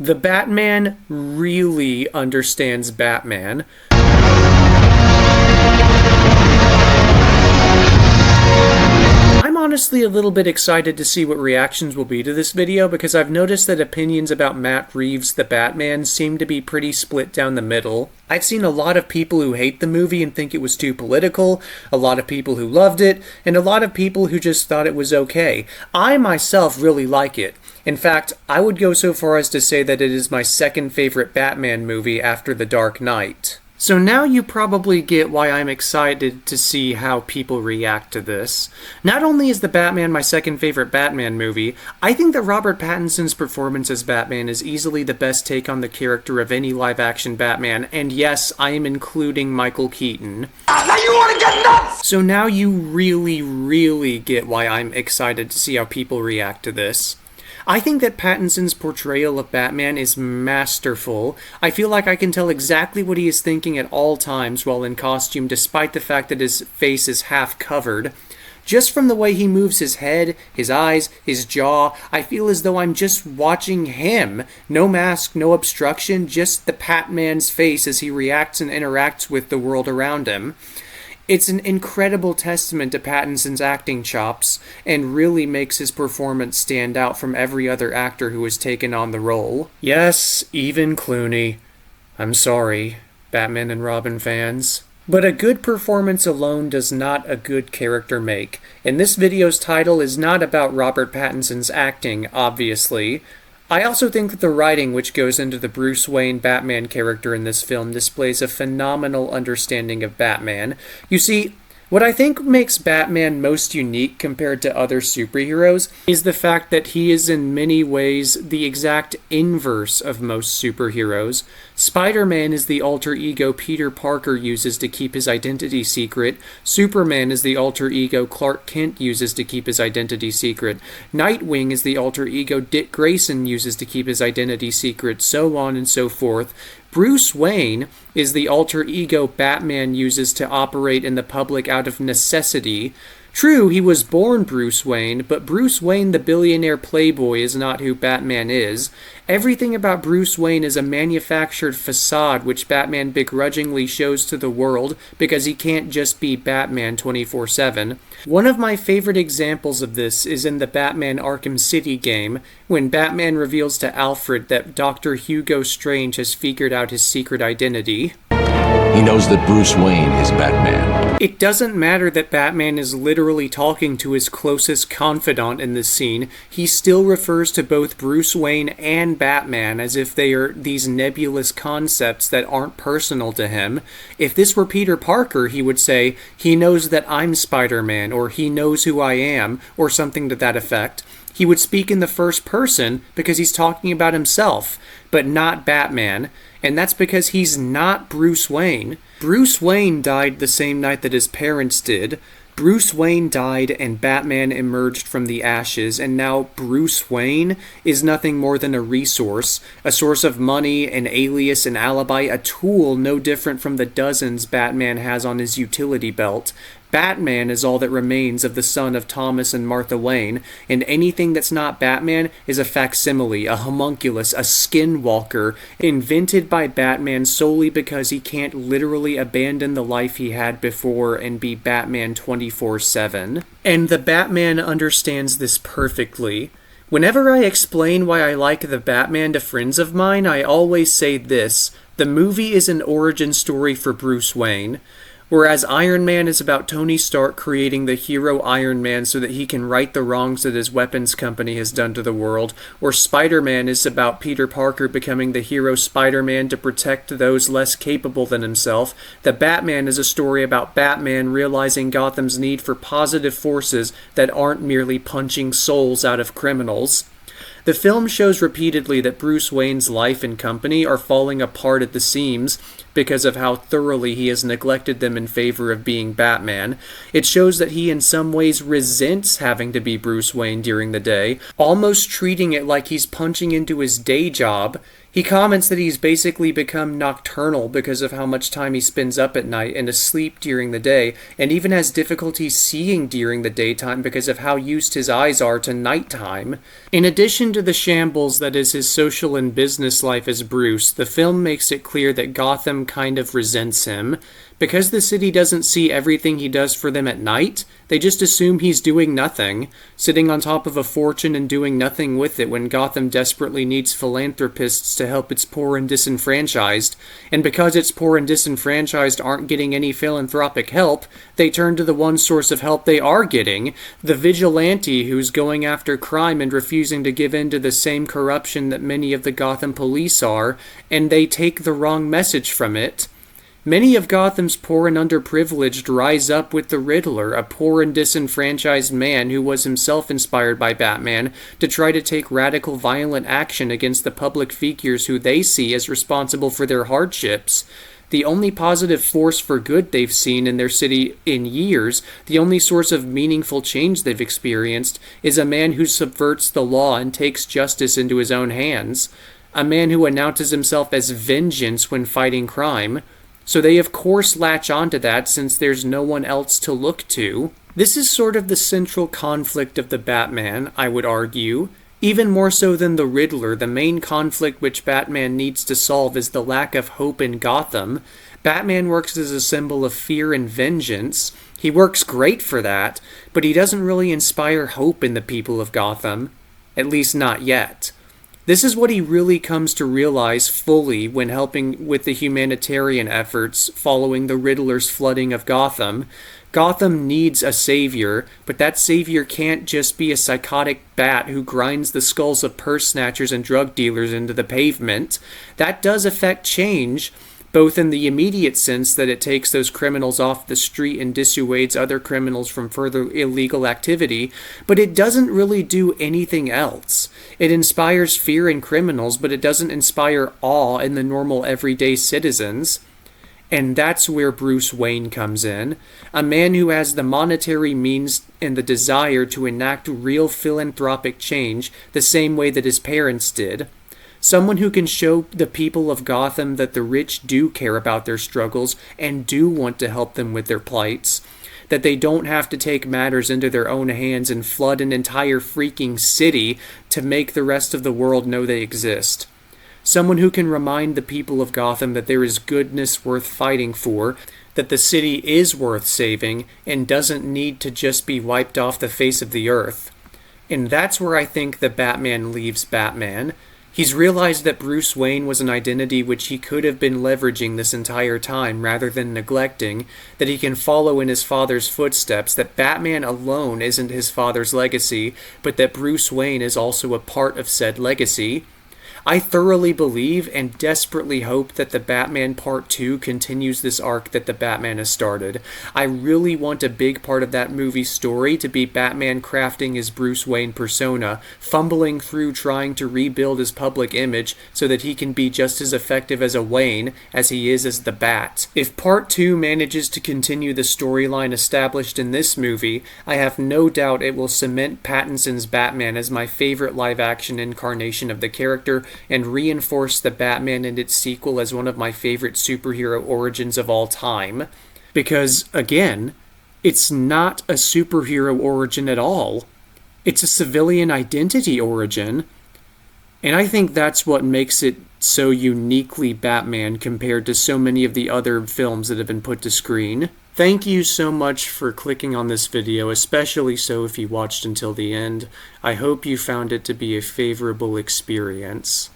The Batman really understands Batman. I'm honestly a little bit excited to see what reactions will be to this video because I've noticed that opinions about Matt Reeves' The Batman seem to be pretty split down the middle. I've seen a lot of people who hate the movie and think it was too political, a lot of people who loved it, and a lot of people who just thought it was okay. I myself really like it. In fact, I would go so far as to say that it is my second favorite Batman movie after The Dark Knight. So now you probably get why I'm excited to see how people react to this. Not only is The Batman my second favorite Batman movie, I think that Robert Pattinson's performance as Batman is easily the best take on the character of any live-action Batman, and yes, I am including Michael Keaton. Now you want to get nuts! So now you really get why I'm excited to see how people react to this. I think that Pattinson's portrayal of Batman is masterful. I feel like I can tell exactly what he is thinking at all times while in costume, despite the fact that his face is half covered. Just from the way he moves his head, his eyes, his jaw, I feel as though I'm just watching him. No mask, no obstruction, just the Batman's face as he reacts and interacts with the world around him. It's an incredible testament to Pattinson's acting chops, and really makes his performance stand out from every other actor who has taken on the role. Yes, even Clooney. I'm sorry, Batman and Robin fans. But a good performance alone does not a good character make, and this video's title is not about Robert Pattinson's acting, obviously. I also think that the writing which goes into the Bruce Wayne Batman character in this film displays a phenomenal understanding of Batman. You see, what I think makes Batman most unique compared to other superheroes is the fact that he is in many ways the exact inverse of most superheroes. Spider-Man is the alter ego Peter Parker uses to keep his identity secret. Superman is the alter ego Clark Kent uses to keep his identity secret. Nightwing is the alter ego Dick Grayson uses to keep his identity secret, so on and so forth. Bruce Wayne is the alter ego Batman uses to operate in the public out of necessity. True, he was born Bruce Wayne, but Bruce Wayne the billionaire playboy is not who Batman is. Everything about Bruce Wayne is a manufactured facade which Batman begrudgingly shows to the world because he can't just be Batman 24/7. One of my favorite examples of this is in the Batman Arkham City game, when Batman reveals to Alfred that Dr. Hugo Strange has figured out his secret identity. He knows that Bruce Wayne is Batman. It doesn't matter that Batman is literally talking to his closest confidant in this scene. He still refers to both Bruce Wayne and Batman as if they are these nebulous concepts that aren't personal to him. If this were Peter Parker, he would say, he knows that I'm Spider-Man, or he knows who I am, or something to that effect. He would speak in the first person because he's talking about himself, but not Batman. And that's because he's not Bruce Wayne. Bruce Wayne died the same night that his parents did. Bruce Wayne died and Batman emerged from the ashes, and now Bruce Wayne is nothing more than a resource, a source of money, an alias, an alibi, a tool no different from the dozens Batman has on his utility belt. Batman is all that remains of the son of Thomas and Martha Wayne, and anything that's not Batman is a facsimile, a homunculus, a skinwalker, invented by Batman solely because he can't literally abandon the life he had before and be Batman 24/7. And the Batman understands this perfectly. Whenever I explain why I like The Batman to friends of mine, I always say this: the movie is an origin story for Bruce Wayne. Whereas Iron Man is about Tony Stark creating the hero Iron Man so that he can right the wrongs that his weapons company has done to the world, or Spider-Man is about Peter Parker becoming the hero Spider-Man to protect those less capable than himself, the Batman is a story about Batman realizing Gotham's need for positive forces that aren't merely punching souls out of criminals. The film shows repeatedly that Bruce Wayne's life and company are falling apart at the seams because of how thoroughly he has neglected them in favor of being Batman. It shows that he in some ways resents having to be Bruce Wayne during the day, almost treating it like he's punching into his day job. He comments that he's basically become nocturnal because of how much time he spends up at night and asleep during the day, and even has difficulty seeing during the daytime because of how used his eyes are to nighttime. In addition to the shambles that is his social and business life as Bruce, the film makes it clear that Gotham kind of resents him. Because the city doesn't see everything he does for them at night, they just assume he's doing nothing, sitting on top of a fortune and doing nothing with it when Gotham desperately needs philanthropists to help its poor and disenfranchised. And because its poor and disenfranchised aren't getting any philanthropic help, they turn to the one source of help they are getting, the vigilante who's going after crime and refusing to give in to the same corruption that many of the Gotham police are, and they take the wrong message from it. Many of Gotham's poor and underprivileged rise up with the Riddler, a poor and disenfranchised man who was himself inspired by Batman to try to take radical violent action against the public figures who they see as responsible for their hardships. The only positive force for good they've seen in their city in years, the only source of meaningful change they've experienced, is a man who subverts the law and takes justice into his own hands. A man who announces himself as vengeance when fighting crime. So they of course latch onto that since there's no one else to look to. This is sort of the central conflict of the Batman, I would argue. Even more so than the Riddler, the main conflict which Batman needs to solve is the lack of hope in Gotham. Batman works as a symbol of fear and vengeance. He works great for that, but he doesn't really inspire hope in the people of Gotham. At least not yet. This is what he really comes to realize fully when helping with the humanitarian efforts following the Riddler's flooding of Gotham. Gotham needs a savior, but that savior can't just be a psychotic bat who grinds the skulls of purse snatchers and drug dealers into the pavement. That does affect change, both in the immediate sense that it takes those criminals off the street and dissuades other criminals from further illegal activity, but it doesn't really do anything else. It inspires fear in criminals, but it doesn't inspire awe in the normal everyday citizens. And that's where Bruce Wayne comes in, a man who has the monetary means and the desire to enact real philanthropic change the same way that his parents did. Someone who can show the people of Gotham that the rich do care about their struggles and do want to help them with their plights. That they don't have to take matters into their own hands and flood an entire freaking city to make the rest of the world know they exist. Someone who can remind the people of Gotham that there is goodness worth fighting for, that the city is worth saving, and doesn't need to just be wiped off the face of the earth. And that's where I think the Batman leaves Batman. He's realized that Bruce Wayne was an identity which he could have been leveraging this entire time rather than neglecting, that he can follow in his father's footsteps, that Batman alone isn't his father's legacy, but that Bruce Wayne is also a part of said legacy. I thoroughly believe and desperately hope that the Batman Part 2 continues this arc that the Batman has started. I really want a big part of that movie's story to be Batman crafting his Bruce Wayne persona, fumbling through trying to rebuild his public image so that he can be just as effective as a Wayne as he is as the Bat. If Part 2 manages to continue the storyline established in this movie, I have no doubt it will cement Pattinson's Batman as my favorite live-action incarnation of the character and reinforce the Batman and its sequel as one of my favorite superhero origins of all time. Because, again, it's not a superhero origin at all. It's a civilian identity origin. And I think that's what makes it so uniquely Batman compared to so many of the other films that have been put to screen. Thank you so much for clicking on this video, especially so if you watched until the end. I hope you found it to be a favorable experience.